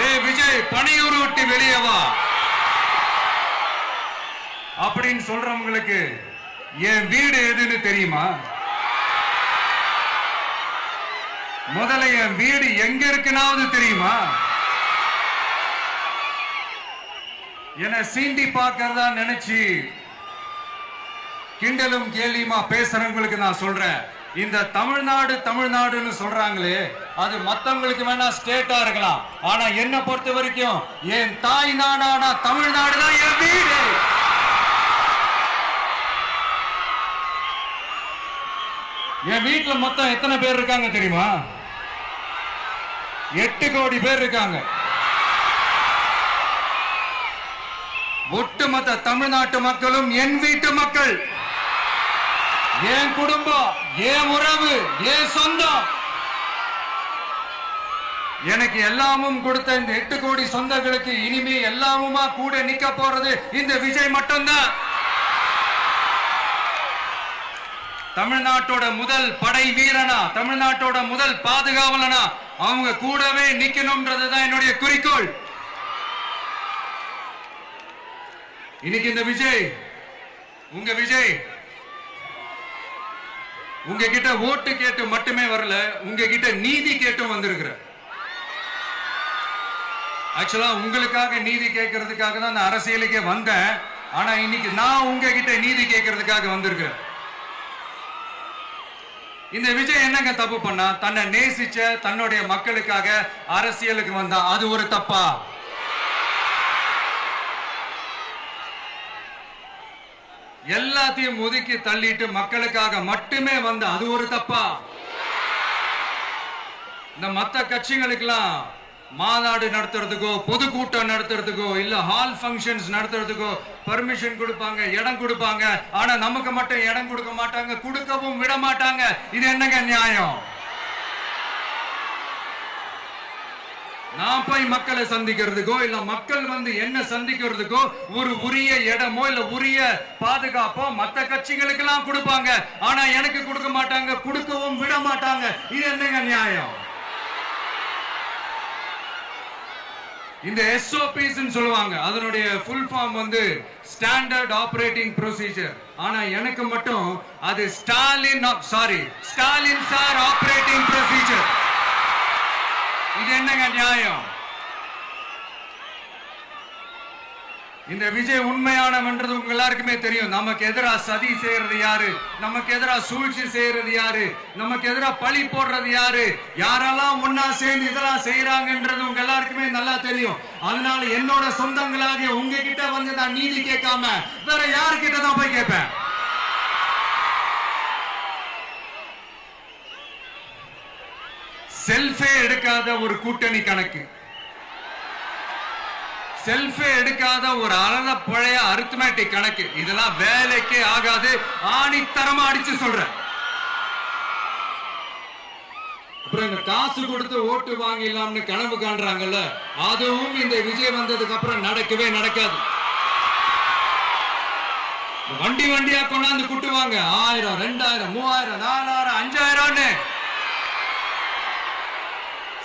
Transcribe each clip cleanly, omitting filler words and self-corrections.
ஏ விஜய் பணியூர் விட்டு வெளியே வா அப்படின்னு சொல்றவங்களுக்கு என் வீடு எதுன்னு தெரியுமா? முதல்ல என் வீடு எங்க இருக்குனாவது தெரியுமா? என சீண்டி பார்க்கறதா நினைச்சு கிண்டலும் கேலியுமா பேசுறவங்களுக்கு நான் சொல்றேன், இந்த தமிழ்நாடு தமிழ்நாடுன்னு சொல்றாங்களே அது மத்தவங்களுக்கு வேணா ஸ்டேட்டா இருக்கலாம், ஆனா என்ன பொறுத்த வரைக்கும் என் தாய் நாடான தமிழ்நாடு தான் என் வீடு. என் வீட்டுல மொத்தம் எத்தனை பேர் இருக்காங்க தெரியுமா? 8 கோடி பேர் இருக்காங்க. ஒட்டுமொத்த தமிழ்நாட்டு மக்களும் என் வீட்டு மக்கள், என் குடும்பம், என் உறவு, என் சொந்தம். எனக்கு எல்லாமும் கொடுத்த இந்த 8 கோடி சொந்தங்களுக்கு இனிமே எல்லாமுமா கூட நிக்க போறது இந்த விஜய் மட்டும்தான். தமிழ்நாட்டோட முதல் படை வீரனா, தமிழ்நாட்டோட முதல் பாதுகாவலனா அவங்க கூடவே நிக்கணும்ன்றதுதான் என்னுடைய குறிக்கோள். இன்னைக்கு இந்த விஜய், உங்க விஜய் உங்ககிட்ட ஓட்டு கேட்டு மட்டுமே வரல, உங்ககிட்ட நீதி கேட்டும் வந்திருக்கிற. ஆக்சுவலா உங்களுக்காக நீதி கேட்கறதுக்காக தான் நான் அரசியலுக்கே வந்தேன். ஆனா இன்னைக்கு நான் உங்ககிட்ட நீதி கேட்கறதுக்காக வந்திருக்கிறேன். இந்த விஜய் என்னங்க தப்பு பண்ணா? தன்னை நேசிச்ச தன்னுடைய மக்களுக்காக அரசியலுக்கு வந்தா அது ஒரு தப்பா? எல்லாத்தையும் ஒதுக்கி தள்ளிட்டு மக்களுக்காக மட்டுமே வந்த அது ஒரு தப்பா? இந்த மத்த கட்சிகளுக்கெல்லாம் மாநாடு நடத்துறதுக்கோ பொதுக்கூட்டம் நடத்துறதுக்கோ இல்ல ஹால் ஃபங்க்ஷன்ஸ் நடத்துறதுக்கோ பர்மிஷன் கொடுப்பாங்க, இடம் கொடுப்பாங்க. ஆனா நமக்கு மட்டும் இடம் கொடுக்க மாட்டாங்க, கொடுக்கவும் விட மாட்டாங்க. இது என்னங்க நியாயம்? நான் போய் மக்களை சந்திக்கிறதுக்கோ இல்ல மக்கள் வந்து என்ன சந்திக்கிறதுக்கோ ஒரு உரிய இடமோ இல்ல உரிய பாதுகாப்போ மத்த கட்சிகளுக்கு எல்லாம் கொடுப்பாங்க. ஆனா எனக்கு கொடுக்க மாட்டாங்க, கொடுக்கவும் விட மாட்டாங்க. இது என்னங்க நியாயம்? இந்த SOPs சொல்லுவாங்க, அதனுடைய ஃபுல் ஃபார்ம் வந்து ஸ்டாண்டர்ட் ஆபரேட்டிங் ப்ரொசீஜர். ஆனா எனக்கு மட்டும் அது ஸ்டாலின் சார் ஆபரேட்டிங் ப்ரொசீஜர். இது என்னங்க நியாயம்? இந்த விஜய் உண்மையானவன்றது உங்க எல்லாருக்குமே தெரியும். நமக்கு எதிராக சதி செய்யறது யாரு, நமக்கு எதிராக சூழ்ச்சி செய்யறது யாரு, நமக்கு எதிராக பழி போடுறது யாரு, யாரெல்லாம் ஒன்னா சேர்ந்து இதெல்லாம் செய்யறாங்கன்றது உங்க எல்லாருக்குமே நல்லா தெரியும். அதனால என்னோட சொந்தங்களாகிய உங்ககிட்ட வந்து நான் நீதி கேட்காம வேற யாருக்கிட்ட தான் போய் கேட்பேன்? செல்ஃபே எடுக்காத ஒரு கூட்டணி கணக்கு, செல்ஃபே எடுக்காத ஒரு அறத பழைய அரித்மேட்டிக் கணக்கு, இதெல்லாம் வேலைக்கே ஆகாது. ஆணித்தரமா அடிச்சு சொல்றேன். அப்புறம் இந்த காசு கொடுத்து ஓட்டு வாங்கிடலாம்னு கனவு காண்றாங்கல்ல, அதுவும் இந்த விஜய் வந்ததுக்கு அப்புறம் நடக்கவே நடக்காது. வண்டி வண்டியா கொண்டாந்து குட்டுவாங்க. 1000, 2000, 3000, 4000, 5000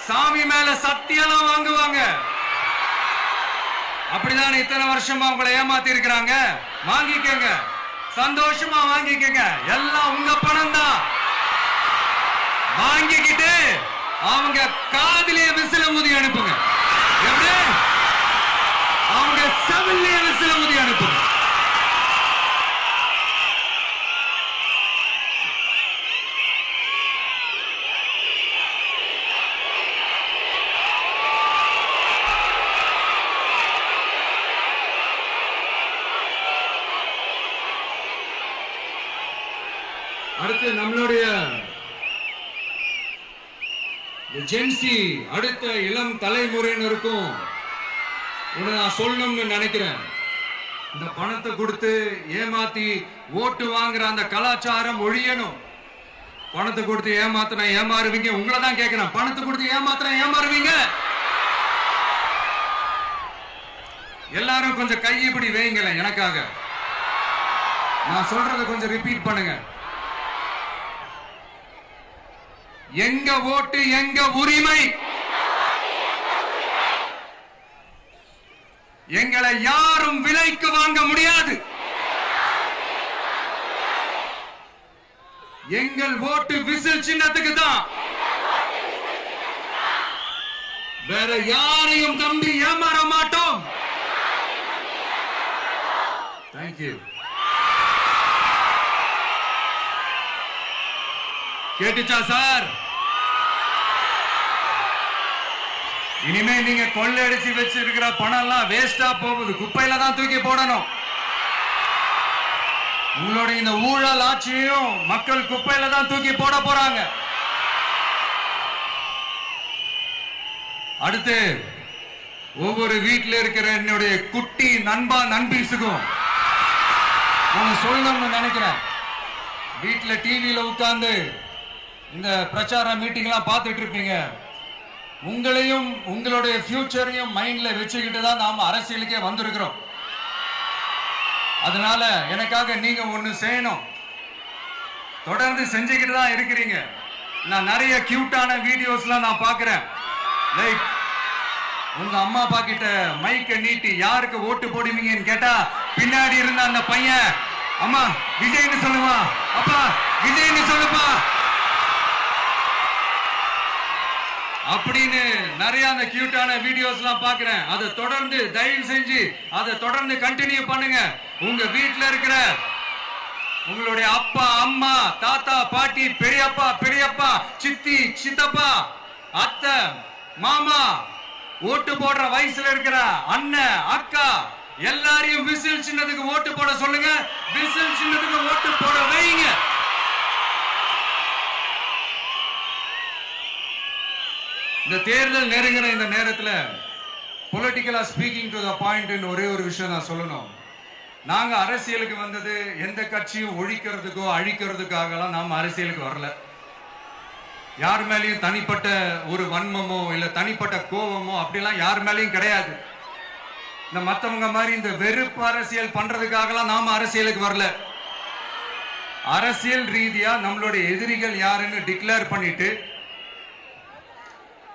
சாமி மேல சத்தியெல்லாம் வாங்குவாங்க. அப்படிதான் இத்தனை வருஷமா உங்களை ஏமாத்தி இருக்கிறாங்க. வாங்கிக்கங்க, சந்தோஷமா வாங்கிக்கங்க. எல்லாம் உங்க பணம் தான். வாங்கிக்கிட்டு அவங்க காதிலே விசில ஊதி அனுப்புங்க. எப்படி? அவங்க செவிலே விசில ஊதி அனுப்புங்க. அடுத்து நம்மளுடைய ஜென்சி அடுத்த இளம் தலைமுறையினருக்கும் நான் சொல்லணும்னு நினைக்கிறேன். இந்த பணத்தை கொடுத்து ஏமாத்தி ஓட்டு வாங்குற அந்த கலாச்சாரம் ஒழியணும். பணத்தை கொடுத்து ஏமாத்தினா ஏமாறுவீங்க. உங்களை தான் கேட்கிறேன், பணத்தை கொடுத்து ஏமாத்தினா ஏமாறுவீங்க? எல்லாரும் கொஞ்சம் கையப்படி வைங்களேன் எனக்காக. நான் சொல்றதை கொஞ்சம் ரிப்பீட் பண்ணுங்க. எங்க ஓட்டு எங்க உரிமை, எங்களை யாரும் விலைக்கு வாங்க முடியாது. எங்கள் ஓட்டு விசில் சின்னத்துக்கு தான். வேற யாரையும் நம்பி ஏமாற மாட்டோம். தேங்க்யூ. கேட்டுச்சா சார்? இனிமே நீங்க கொள்ளையடிச்சு வச்சிருக்கிற பணம் எல்லாம் வேஸ்டா போகுது, குப்பையில தான் தூக்கி போடணும். உங்களுடைய இந்த ஊழல் ஆட்சியும் மக்கள் குப்பையில தான் தூக்கி போட போறாங்க. அடுத்து ஒவ்வொரு வீட்டில் இருக்கிற என்னுடைய குட்டி நண்பா நண்பீஸுக்கும் நான் சொல்லணும்னு நினைக்கிறேன். வீட்டில் டிவியில உட்கார்ந்து இந்த பிரச்சார மீட்டிங் எல்லாம் பார்த்துட்டு இருப்பீங்க. உங்களையும் உங்களுடைய ஃபியூச்சரையும் மைண்ட்ல வச்சுக்கிட்டு தான் நாம அரசியலுக்கே வந்திருக்கிறோம். அதனால எனக்காக நீங்க ஒண்ணு செய்யணும். தொடர்ந்து செஞ்சுக்கிட்டு தான் இருக்கிறீங்க. நான் நிறைய கியூட்டான வீடியோஸ்லாம் நான் பார்க்கிறேன். லைக் உங்க அம்மா அப்பா கிட்ட மைக்க நீட்டி யாருக்கு ஓட்டு போடுவீங்கன்னு கேட்டா பின்னாடி இருந்த அந்த பையன், அம்மா விஜய்னு சொல்லுவா, அப்பா விஜய்னு சொல்லுப்பா அப்படின்னு நிறைய அந்த கியூட்டான வீடியோஸ் எல்லாம் பாக்குறேன். அதை தொடர்ந்து தயவு செஞ்சு அதை தொடர்ந்து கண்டினியூ பண்ணுங்க. உங்க வீட்டுல இருக்கிற உங்களுடைய அப்பா அம்மா தாத்தா பாட்டி பெரியப்பா பெரியப்பா சித்தி சித்தப்பா அத்தை மாமா ஓட்டு போடுற வயசுல இருக்கிற அண்ணன் அக்கா எல்லாரையும் விசில் சின்னத்துக்கு ஓட்டு போட சொல்லுங்க. விசில் சின்னத்துக்கு ஓட்டு போட வைங்க. இந்த தேர்தல் நெருங்கிற இந்த நேரத்தில் பொலிட்டிக்கலா ஸ்பீக்கிங் டு த பாயிண்ட் ஒரே ஒரு விஷயம் நான் சொல்லணும். நாங்க அரசியலுக்கு வந்தது எந்த கட்சியும் ஒழிக்கிறதுக்கோ அழிக்கிறதுக்காகலாம் நாம அரசியலுக்கு வரல. யார் மேலேயும் தனிப்பட்ட ஒரு வன்மமோ இல்ல தனிப்பட்ட கோபமோ அப்படிலாம் யார் மேலேயும் கிடையாது. இந்த மத்தவங்க மாதிரி இந்த வெறுப்பு அரசியல் பண்றதுக்காகலாம் நாம அரசியலுக்கு வரல. அரசியல் ரீதியா நம்மளுடைய எதிரிகள் யாருன்னு டிக்ளேர் பண்ணிட்டு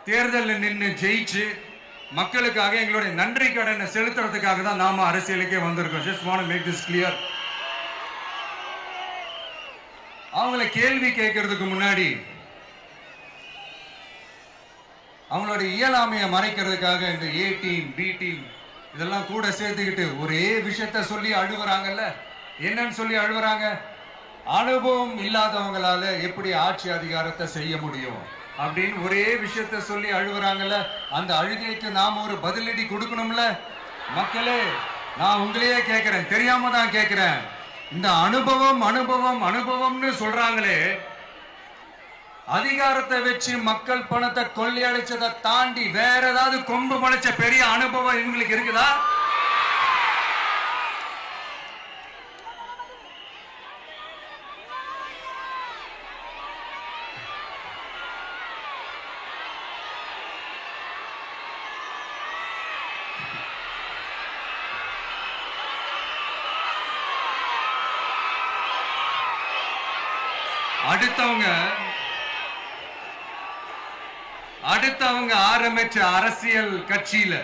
தேர்தலில் நின்று ஜெயிச்சு மக்களுக்காக எங்களுடைய நன்றி கடனை செலுத்துறதுக்காக தான் நாம அரசியலுக்கே வந்திருக்கோம். Just want to make this clear. அவங்கள கேள்வி கேட்கறதுக்கு முன்னாடி அவங்களோட இயலாமையை மறைக்கிறதுக்காக இந்த ஏ டீம் பி டீம் இதெல்லாம் கூட சேர்த்துக்கிட்டு ஒரே விஷயத்த சொல்லி அழுவுறாங்கல்ல. என்னன்னு சொல்லி அழுவுறாங்க? அனுபவம் இல்லாதவங்களால எப்படி ஆட்சி அதிகாரத்தை செய்ய முடியும் அப்படின்னு ஒரே விஷயத்த சொல்லி அழுவுறாங்கல்ல. அந்த அழுகைக்கு நாம ஒரு பதிலடி கொடுக்கணும்ல. மக்களே, நான் உங்களையே கேட்கிறேன், தெரியாம தான் கேட்கிறேன். இந்த அனுபவம் அனுபவம் அனுபவம்னு சொல்றாங்களே, அதிகாரத்தை வச்சு மக்கள் பணத்தை கொள்ளையடிச்சதை தாண்டி வேற ஏதாவது கொம்பு முளைச்ச பெரிய அனுபவம் இவங்களுக்கு இருக்குதா? அடுத்தவங்க ஆரம்பிச்ச அரசியல் கட்சியில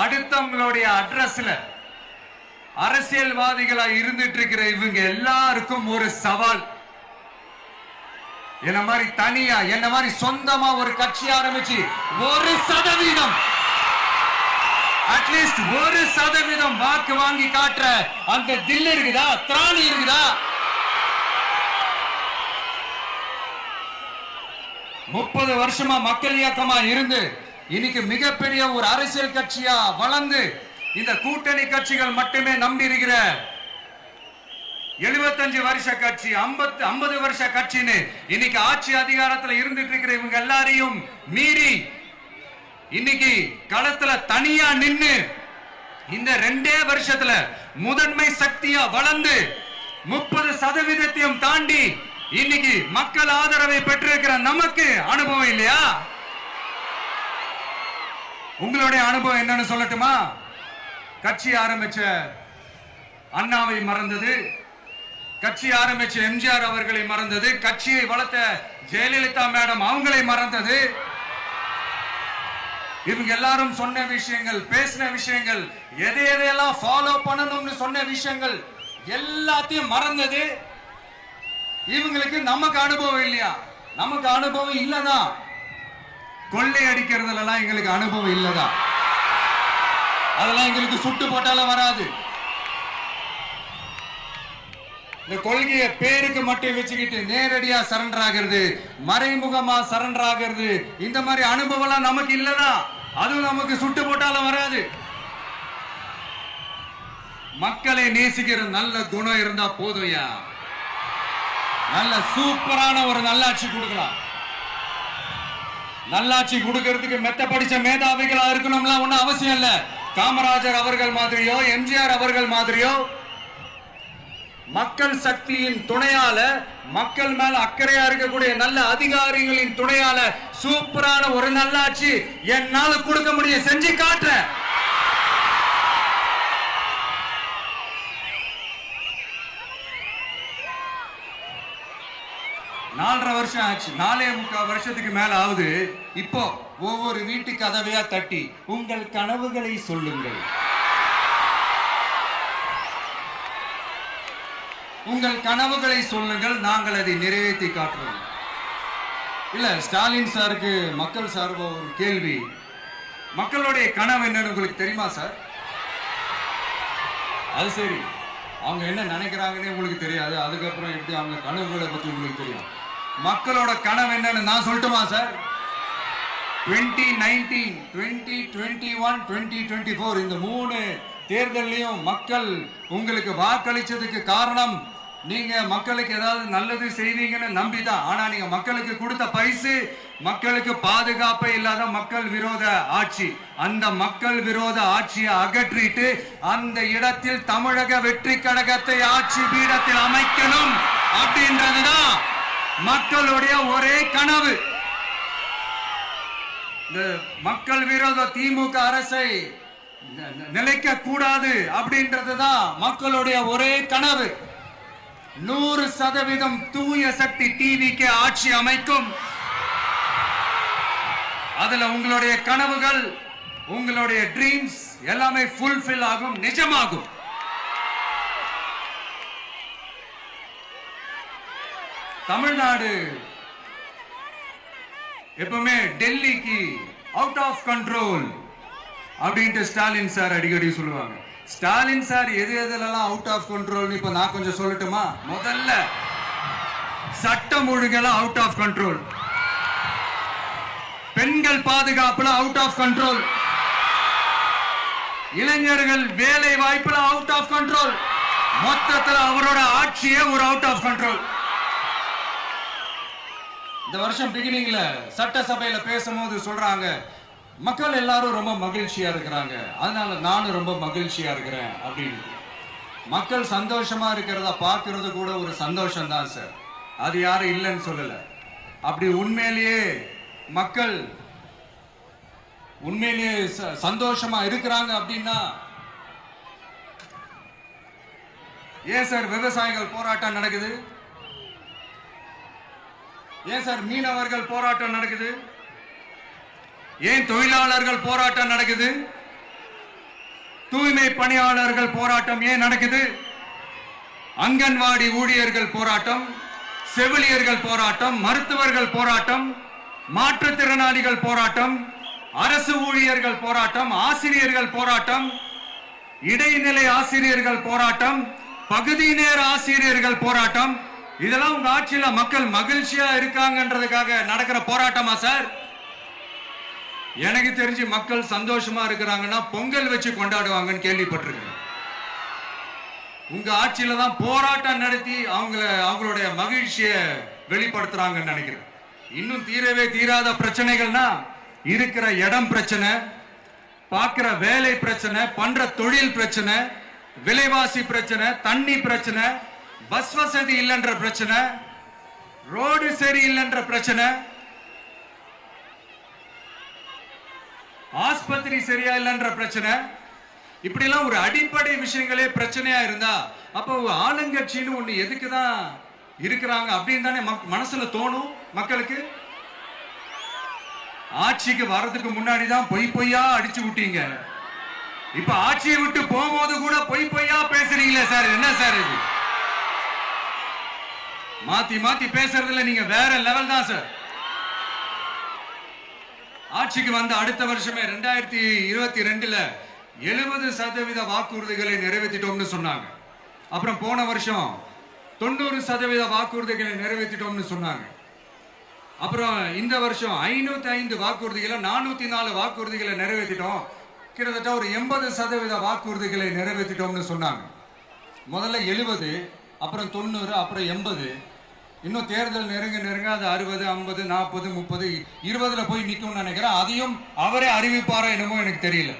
அடுத்தவங்களுடைய அட்ரஸ்ல அரசியல்வாதிகளா இருந்துட்டு இருக்கிற இவங்க எல்லாருக்கும் ஒரு சவால். என்ன மாதிரி தனியா என்ன மாதிரி சொந்தமா ஒரு கட்சி ஆரம்பிச்சு 1% அட்லீஸ்ட் 1% வாக்கு வாங்கி காட்டுற அந்த தில் இருக்குதா, திராணி இருக்குதா? 30 வருஷமா மக்கள் இயக்கமா இருந்து இன்னைக்கு மிகப்பெரிய ஒரு அரசியல் கட்சியா வளர்ந்து இந்த கூட்டணி கட்சிகள் மட்டுமே நம்பி இருக்கிற 75 வருஷ கட்சி 50 வருஷ கட்சின்னு இன்னைக்கு ஆட்சி அதிகாரத்துல இருந்துட்டு இருக்கிற இவங்க எல்லாரையும் மீறி இன்னைக்கு களத்துல தனியா நின்னு இந்த 2 வருஷத்துல முதன்மை சக்தியா வளர்ந்து 30% தாண்டி இன்னைக்கு மக்கள் ஆதரவை பெற்றிருக்கிற நமக்கு அனுபவம் இல்லையா? உங்களுடைய அனுபவம் என்னன்னு சொல்லட்டுமா? கட்சி ஆரம்பிச்ச அண்ணாவை மறந்தது, கட்சி ஆரம்பிச்ச எம்ஜிஆர் அவர்களை மறந்தது, கட்சியை வளர்த்த ஜெயலலிதா மேடம் அவங்களை மறந்தது. இவங்க எல்லாரும் சொன்ன விஷயங்கள், பேசின விஷயங்கள், எதையெல்லாம் ஃபாலோ பண்ணணும்னு சொன்ன விஷயங்கள் எல்லாத்தையும் மறந்தது. இவங்களுக்கு நமக்கு அனுபவம் இல்லையா? நமக்கு அனுபவம் இல்லதான். கொள்ளை அடிக்கிறதுல எங்களுக்கு அனுபவம் இல்லதான். அதெல்லாம் எங்களுக்கு சுட்டு போட்டாலும் வராது. இந்த கொள்கையை பேருக்கு மட்டும் வச்சுக்கிட்டு நேரடியா சரண்டர் ஆகிறது, மறைமுகமா சரண்டர் ஆகிறது, இந்த மாதிரி அனுபவம் நமக்கு இல்லதான். அதுவும் நமக்கு சுட்டு போட்டாலும் வராது. மக்களை நேசிக்கிற நல்ல குணம் இருந்தா போதும்யா. நல்ல சூப்பரான ஒரு நல்லாட்சி கொடுக்கலாம். நல்லாட்சி கொடுக்கிறதுக்கு மெத்த படிச்ச மேதாவிகளா இருக்கணும்லாம் ஒன்னும் அவசியம் இல்ல. காமராஜர் அவர்கள் மாதிரியோ, எம்ஜிஆர் அவர்கள் மாதிரியோ மக்கள் சக்தியின் துணையால, மக்கள் மேல அக்கறையா இருக்கக்கூடிய நல்ல அதிகாரிகளின் துணையால சூப்பரான ஒரு நல்லாட்சி என்னால கொடுக்க முடியும். செஞ்சு காட்டுறேன். நாலரை வருஷம் ஆச்சு, 4.25 வருஷத்துக்கு மேல ஆகுது. இப்போ ஒவ்வொரு வீட்டு கதவையா தட்டி உங்கள் கனவுகளை சொல்லுங்கள், உங்கள் கனவுகளை சொல்லுங்கள், நாங்கள் அதை நிறைவேற்றி காட்டுறோம். இல்ல, ஸ்டாலின் சாருக்கு மக்கள் சார்பா ஒரு கேள்வி. மக்களுடைய கனவு என்னன்னு உங்களுக்கு தெரியுமா சார்? அது சரி, அவங்க என்ன நினைக்கிறாங்கன்னு உங்களுக்கு தெரியாது. அதுக்கப்புறம் எப்படி அவங்க கனவுகளை பத்தி உங்களுக்கு தெரியும்? மக்களோட கனவு என்னன்னு நான் சொல்லட்டுமா சார்? 2019, 2021, 2024 இந்த 3 தேர்தலையும் மக்கள் உங்களுக்கு வாக்களிச்சதுக்கு காரணம் நீங்க மக்களுக்கு ஏதாவது நல்லது செய்வீங்கன்னு நம்பிதான். ஆனா நீங்க மக்களுக்கு கொடுத்த பரிசு மக்களுக்கு பாதுகாப்பே இல்லாத மக்கள் விரோத ஆட்சி. அந்த மக்கள் விரோத ஆட்சியை அகற்றிட்டு அந்த இடத்தில் தமிழக வெற்றி கழகத்தை ஆட்சி பீடத்தில் அமைக்கணும் அப்படின்றதுதான் மக்களுடைய ஒரே கனவு. இந்த மக்கள் விரோத திமுக அரசை நிலைக்க கூடாது அப்படின்றதுதான் மக்களுடைய ஒரே கனவு. 100% தூய சக்தி டிவிக்கு ஆட்சி அமைக்கும். அதுல உங்களுடைய கனவுகள், உங்களுடைய ட்ரீம்ஸ் எல்லாமே ஃபுல்ஃபில் ஆகும், நிஜமாகும். தமிழ்நாடு எப்பவுமே டெல்லிக்கு அவுட் ஆஃப் கண்ட்ரோல் அப்படின்ட்டு ஸ்டாலின் சார் அடிக்கடி சொல்லுவாங்க. ஸ்டாலின் சார் எதெல்லாம் அவுட் ஆஃப் கண்ட்ரோல் இப்ப நான் கொஞ்சம் சொல்லட்டுமா? முதல்ல சட்டம் ஒழுங்கெல்லாம் அவுட் ஆஃப் கண்ட்ரோல், பெண்கள் பாதுகாப்புல அவுட் ஆஃப் கண்ட்ரோல், இளைஞர்கள் வேலை வாய்ப்புல அவுட் ஆஃப் கண்ட்ரோல், மொத்தத்தில் அவரோட ஆட்சியே ஒரு அவுட் ஆஃப் கண்ட்ரோல். இந்த வருஷம் பிகினிங்ல சட்டசபையில பேசும்போது சொல்றாங்க, மக்கள் எல்லாரும் ரொம்ப மகிழ்ச்சியா இருக்கிறாங்க, அதனால நானும் ரொம்ப மகிழ்ச்சியா இருக்கிறேன் அப்படின்னு. மக்கள் சந்தோஷமா இருக்கிறத பார்க்கறது கூட ஒரு சந்தோஷம் தான் சார். அது யாரும் இல்லைன்னு சொல்லல. அப்படி உண்மையிலேயே மக்கள் உண்மையிலேயே சந்தோஷமா இருக்கிறாங்க அப்படின்னா ஏன் சார் விவசாயிகள் போராட்டம் நடக்குது? ஏன் சார் மீனவர்கள் போராட்டம் நடக்குது? ஏன் தொழிலாளர்கள் போராட்டம் நடக்குது? தூய்மை பணியாளர்கள் போராட்டம் ஏன் நடக்குது? அங்கன்வாடி ஊழியர்கள் போராட்டம், செவிலியர்கள் போராட்டம், மருத்துவர்கள் போராட்டம், மாற்றுத்திறனாளிகள் போராட்டம், அரசு ஊழியர்கள் போராட்டம், ஆசிரியர்கள் போராட்டம், இடைநிலை ஆசிரியர்கள் போராட்டம், பகுதி நேர ஆசிரியர்கள் போராட்டம். இதெல்லாம் உங்க ஆட்சியில மக்கள் மகிழ்ச்சியா இருக்காங்கன்றதுக்காக நடக்கிற போராட்டமா சார்? எனக்கு தெரிஞ்சு மக்கள் சந்தோஷமா இருக்கிறாங்கன்னா பொங்கல் வச்சு கொண்டாடுவாங்கன்னு கேள்விப்பட்டிருக்கேன். உங்க ஆட்சியில தான் போராட்டம் நடத்தி அவங்களுடைய மகிழ்ச்சியை வெளிப்படுத்துறாங்கன்னு நினைக்கிறேன். இன்னும் தீரவே தீராத பிரச்சனைகள்னா இருக்கிற இடம் பிரச்சனை, பார்க்கிற வேலை பிரச்சனை, பண்ற தொழில் பிரச்சனை, விலைவாசி பிரச்சனை, தண்ணி பிரச்சனை, பஸ் வசதி இல்லைன்ற பிரச்சனை, ரோடு சரி இல்லைன்ற பிரச்சனை, ஆஸ்பத்திரி சரியா இல்லைன்ற பிரச்சனை. இப்படி எல்லாம் ஒரு அடிப்படை விஷயங்களே பிரச்சனையா இருந்தா அப்ப ஆளுங்கட்சின்னு ஒண்ணு எதுக்குதான் இருக்கிறாங்க அப்படின்னு தானே மனசுல தோணும் மக்களுக்கு. ஆட்சிக்கு வர்றதுக்கு முன்னாடி தான் பொய்யா அடிச்சு விட்டீங்க. இப்ப ஆட்சியை விட்டு போகும்போது கூட பொய்யா பேசுறீங்களே சார், என்ன சார் இது? மாத்தி பேசுறதுல நீங்க வேற லெவல் தான் சார். ஆட்சிக்கு வந்த அடுத்த வருஷமே 2022ல 70% வாக்குறுதிகளை நிறைவேற்றிட்டோம்னு சொன்னாங்க. அப்புறம் போன வருஷம் 90% வாக்குறுதிகளை நிறைவேற்றிட்டோம்னு சொன்னாங்க. அப்புறம் இந்த வருஷம் 505 வாக்குறுதிகளை 404 வாக்குறுதிகளை நிறைவேற்றிட்டோம். கிட்டத்தட்ட ஒரு 80% வாக்குறுதிகளை நிறைவேற்றிட்டோம்னு சொன்னாங்க. முதல்ல 70, அப்புறம் 90, அப்புறம் 80. இன்னும் தேர்தல் நெருங்க அது 60, 50, 40, 30, 20ல போய் நிக்கும்னு நினைக்கிறேன். அதையும் அவரே அறிவிப்பாரா என்னமோ எனக்கு தெரியல.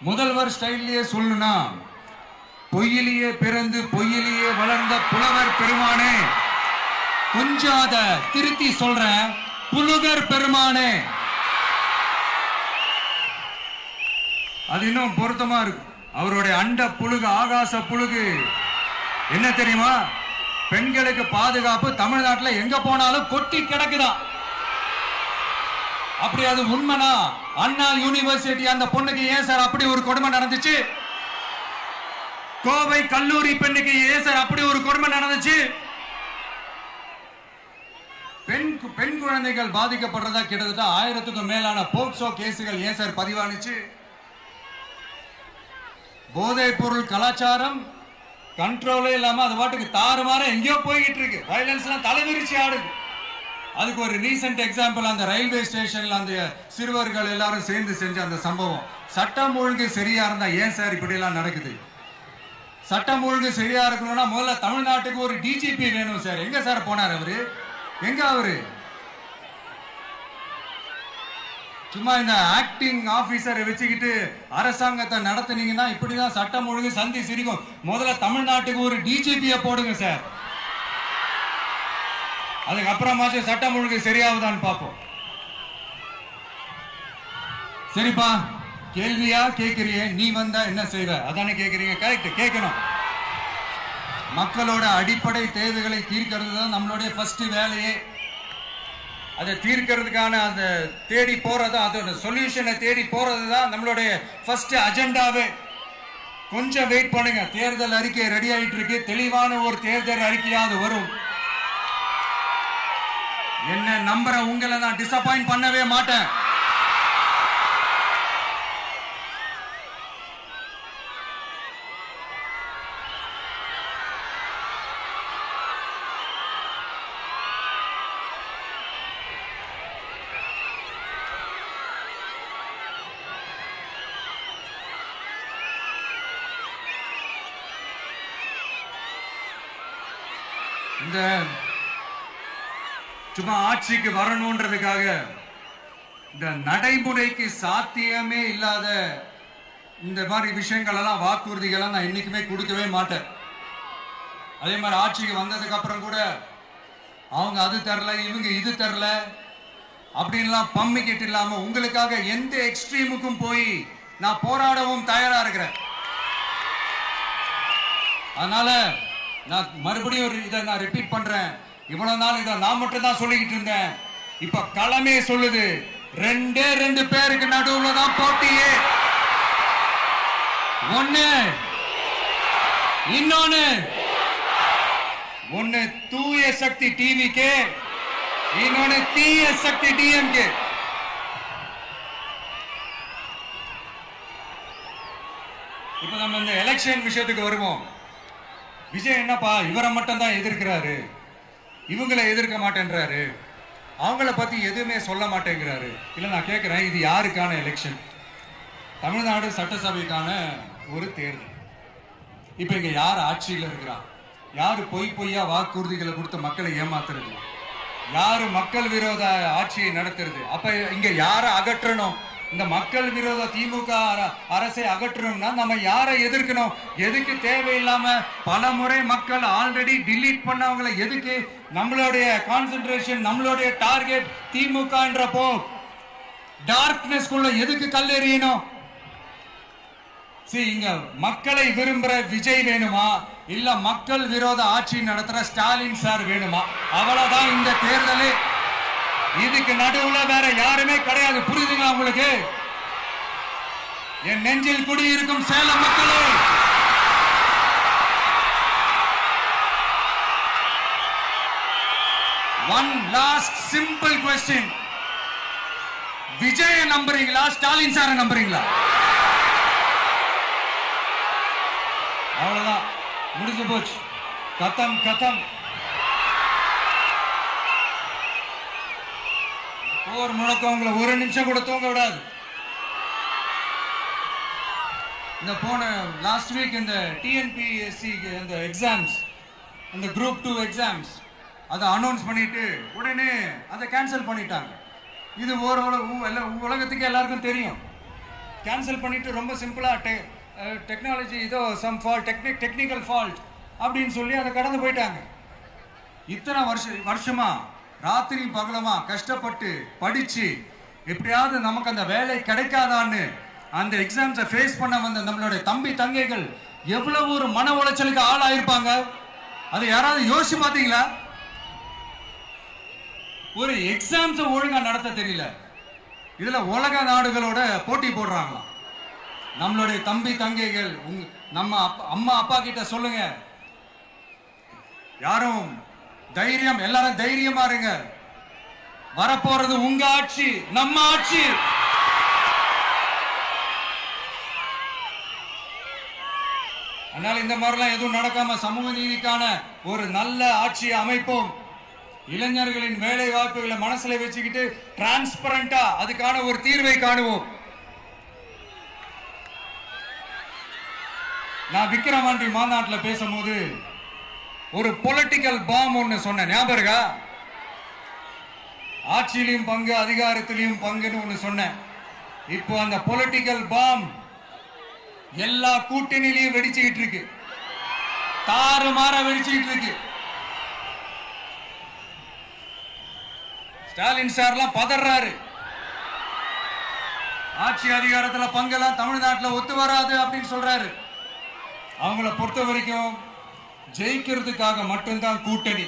முதல்வர் ஸ்டைல்லையே சொல்லணும்னா, பொய்யிலேயே பிறந்து பொய்யிலேயே வளர்ந்த புலவர் பெருமானே, கொஞ்சம் அத திருத்தி சொல்றேன், புலுகர் பெருமானே. அது இன்னும் பொருத்தமா இருக்கு. அவருடைய அண்ட புழுகு, ஆகாச புழுகு என்ன தெரியுமா? பெண்களுக்கு பாதுகாப்பு தமிழ்நாட்டில் எங்க போனாலும் கொட்டி கிடக்குதான். அப்படி அது உண்மைனா அண்ணா யூனிவர்சிட்டி அந்த பொண்ணுக்கு ஏன் சார் அப்படி ஒரு கொடுமை நடந்துச்சு? கோவை கல்லூரி பெண்ணுக்கு ஏன் சார் அப்படி ஒரு கொடுமை நடந்துச்சு? பெண் குழந்தைகள் பாதிக்கப்படுறதா கிட்டத்தட்ட 1000க்கும் மேலான போக்சோ கேசுகள் ஏன் சார் பதிவானுச்சு? போதைப் பொருள் கலாச்சாரம் கண்ட்ரோலே இல்லாம அது பாட்டுக்கு தாறுமாற எங்கேயோ போய்கிட்டு இருக்கு. வயலன்ஸ் எல்லாம் தலைவிரிச்சு ஆடுது. அதுக்கு ஒரு ரீசெண்ட் எக்ஸாம்பிள், அந்த ரயில்வே ஸ்டேஷன்ல அந்த சிறுவர்கள் எல்லாரும் சேர்ந்து செஞ்ச அந்த சம்பவம். சட்டம் ஒழுங்கு சரியா இருந்தா ஏன் சார் இப்படி எல்லாம் நடக்குது? சட்டம் ஒழுங்கு சரியா இருக்கணும்னா முதல்ல தமிழ்நாட்டுக்கு ஒரு டிஜிபி வேணும் சார். எங்க சார் போனார் அவரு? எங்க அவரு? சும்மா இந்த ஆக்டிங் ஆபீசரை வச்சுக்கிட்டு அரசாங்கத்தை நடத்துனீங்கன்னா இப்படிதான் சட்டம் ஒழுங்கு சந்தி சிரிக்கும். முதல்ல தமிழ்நாட்டுக்கு ஒரு டிஜிபியை போடுங்க சார். அதுக்கப்புறமாச்சும் சட்டம் ஒழுங்கு சரியாகுதான்னு பார்ப்போம். சரிப்பா, கேள்வியா கேட்கிறியே, நீ வந்தா என்ன செய்வ அதானே கேட்கறீங்க. கரெக்ட், கேட்கணும். மக்களோட அடிப்படை தேவைகளை தீர்க்கிறது தான் நம்மளுடைய ஃபர்ஸ்ட் வேலையே. அதை தீர்க்கிறதுக்கான அந்த தேடி போறது, அதோட சொல்யூஷனை தேடி போறது தான் நம்மளுடைய ஃபர்ஸ்ட் அஜெண்டாவே. கொஞ்சம் வெயிட் பண்ணுங்க, தேர்தல் அறிக்கை ரெடி ஆயிட்டு இருக்கு. தெளிவான ஒரு தேர்தல் அறிக்கையாவது வரும். என்ன நம்புற உங்களை நான் டிசப்பாயிண்ட் பண்ணவே மாட்டேன். இந்த சும்மா ஆட்சிக்கு வரணும்ன்றதுக்காக இந்த நடைமுறைக்கு சாத்தியமே இல்லாத இந்த மாதிரி விஷயங்கள் எல்லாம், வாக்குறுதிகள் நான் என்னைக்குமே கொடுக்கவே மாட்டேன். அதே மாதிரி ஆட்சிக்கு வந்ததுக்கு அப்புறம் கூட அவங்க அது தரல, இவங்க இது தரல அப்படின்லாம் பம்மிக்கிட்டு இல்லாம உங்களுக்காக எந்த எக்ஸ்ட்ரீமுக்கும் போய் நான் போராடவும் தயாரா இருக்கிறேன். அதனால நான் மறுபடியும் இதை நான் ரிப்பீட் பண்றேன். இவ்வளவு நாள் இதை நான் மட்டும் தான் சொல்லிக்கிட்டு இருந்தேன். இப்ப களமே சொல்லுது, 2 பேருக்கு நடுவுல தான் போட்டியே. ஒன்னு தூய சக்தி டிவிக்கு, இன்னொன்னு தீய சக்தி டிஎம்கே. இப்ப நம்ம இந்த எலெக்ஷன் விஷயத்துக்கு வருவோம். விஜய் என்னப்பா இவரை மட்டும் தான் எதிர்க்கிறாரு, இவங்களை எதிர்க்க மாட்டேன்றாரு, அவங்கள பத்தி எதுவுமே சொல்ல மாட்டேங்கிறாரு. இல்ல நான் கேட்கிறேன், இது யாருக்கான எலெக்ஷன்? தமிழ்நாடு சட்டசபைக்கான ஒரு தேர்தல். இப்ப இங்க யார் ஆட்சியில் இருக்கிறா? யாரு பொய்யா வாக்குறுதிகளை கொடுத்து மக்களை ஏமாத்துறது? யாரு மக்கள் விரோத ஆட்சியை நடத்துறது? அப்ப இங்க யாரை அகற்றணும்? இந்த மக்கள் விரோத திமுக அரசை அகற்றணும்னா நம்ம யாரை எதிர்க்கணும்? எதுக்கு தேவையில்லாம பல முறை மக்கள் ஆல்ரெடி டிலீட் பண்ணவங்களை எதுக்கு? நம்மளுடைய கான்சென்ட்ரேஷன், நம்மளுடைய டார்கெட் திமுகன்றப்போ டார்க்னஸ் குள்ள எதுக்கு கல்லெறியணும்? இங்க மக்களை விரும்புற விஜய் வேணுமா, இல்ல மக்கள் விரோத ஆட்சி நடத்துற ஸ்டாலின் சார் வேணுமா? அவ்வளவுதான் இந்த தேர்தலே. இதுக்கு நடுவுல வேற யாருமே கிடையாது. புரியுதுங்களா உங்களுக்கு? என் நெஞ்சில் குடியிருக்கும் சேலம் மக்களே, one last simple question. Vijaya நம்புறீங்களா, ஸ்டாலின் சார நம்புறீங்களா? அவ்வளவுதான், முடிஞ்சு போச்சு. கதம் கதம். போர் முழக்கம் உங்களை ஒரு நிமிஷம் கூட தூங்க விடாது. இந்த போன லாஸ்ட் வீக் இந்த டிஎன்பிஎஸ்சி இந்த எக்ஸாம்ஸ், இந்த குரூப் 2 எக்ஸாம்ஸ் அதை அனௌன்ஸ் பண்ணிட்டு உடனே அதை கேன்சல் பண்ணிட்டாங்க. இது உலகத்துக்கு எல்லாருக்கும் தெரியும். கேன்சல் பண்ணிட்டு ரொம்ப சிம்பிளா டெக்னாலஜி ஏதோ சம் ஃபால்ட், டெக்னிக்கல் ஃபால்ட் அப்படின்னு சொல்லி அதை கடந்து போயிட்டாங்க. இத்தனை வருஷமா ராத்திரி பகலமா கஷ்டப்பட்டு படிச்சு எப்படியாவது நமக்கு அந்த வேலை கிடைக்காதான்னு அந்த எக்ஸாம்ஸை ஃபேஸ் பண்ண வந்த நம்மளுடைய தம்பி தங்கைகள் எவ்வளவு ஒரு மன உளைச்சலுக்கு ஆளாயிருப்பாங்க. அதை யாராவது யோசிச்சு பார்த்தீங்களா? ஒரு எக்ஸாம்ஸ் ஒழுங்கா நடத்த தெரியல, இதுல உலக நாடுகளோட போட்டி போடுறாங்களாம். நம்மளுடைய தம்பி தங்கைகள் நம்ம அம்மா அப்பா கிட்ட சொல்லுங்க, யாரும் தைரியம், எல்லாரும் தைரியமா இருங்க. வரப்போறது உங்க ஆட்சி, நம்ம ஆட்சி. அதனால இந்த மாதிரிலாம் எதுவும் நடக்காம சமூக நீதிக்கான ஒரு நல்ல ஆட்சியை அமைப்போம். இளைஞர்களின் வேலை வாய்ப்புகளை மனசுல வச்சுக்கிட்டு டிரான்ஸ்பரண்டா அதுக்கான ஒரு தீர்வை காணுவோம். நான் விக்கிரவாண்டி மாநாட்டில் பேசும்போது ஒரு பொலிட்டிக்கல் பாம் ஒன்னு சொன்னேன், ஞாபகம் இருக்கா? ஆட்சியிலையும் பங்கு, அதிகாரத்திலையும் பங்குன்னு ஒன்னு சொன்னேன். இப்போ அந்த பொலிட்டிக்கல் பாம் எல்லா கூட்டணியிலையும் வெடிச்சுக்கிட்டு இருக்கு, தாறுமாற வெடிச்சுக்கிட்டு இருக்கு. ஸ்டாலின் சார்லாம் பதறாரு, ஆட்சி அதிகாரத்தில் பங்கெல்லாம் தமிழ்நாட்டில் ஒத்து வராது அப்படின்னு சொல்றாரு. அவங்கள பொறுத்த வரைக்கும் ஜெயிக்கிறதுக்காக மட்டும்தான் கூட்டணி,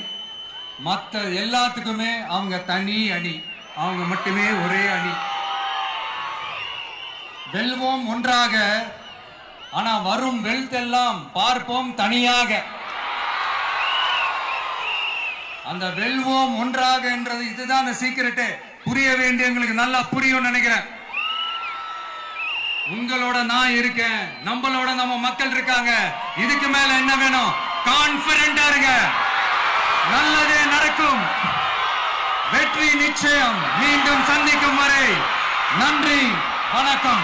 மற்ற எல்லாத்துக்குமே அவங்க தனி அணி, அவங்க மட்டுமே ஒரே அணி. வெல்வோம் ஒன்றாக, ஆனா வரும் வெல்த்தெல்லாம் பார்ப்போம் தனியாக. அந்த வெல்வோம் ஒன்றாக என்றது இதுதான் அந்த சீக்கிரட்டு. புரிய வேண்டியவங்களுக்கு நல்லா புரியும் நினைக்கிறேன். உங்களோட நான் இருக்கேன், நம்மளோட நம்ம மக்கள் இருக்காங்க. இதுக்கு மேல என்ன வேணும்? கான்பிடென்டா இருங்க, நல்லதே நடக்கும், வெற்றி நிச்சயம். மீண்டும் சந்திக்கும் வரை நன்றி, வணக்கம்.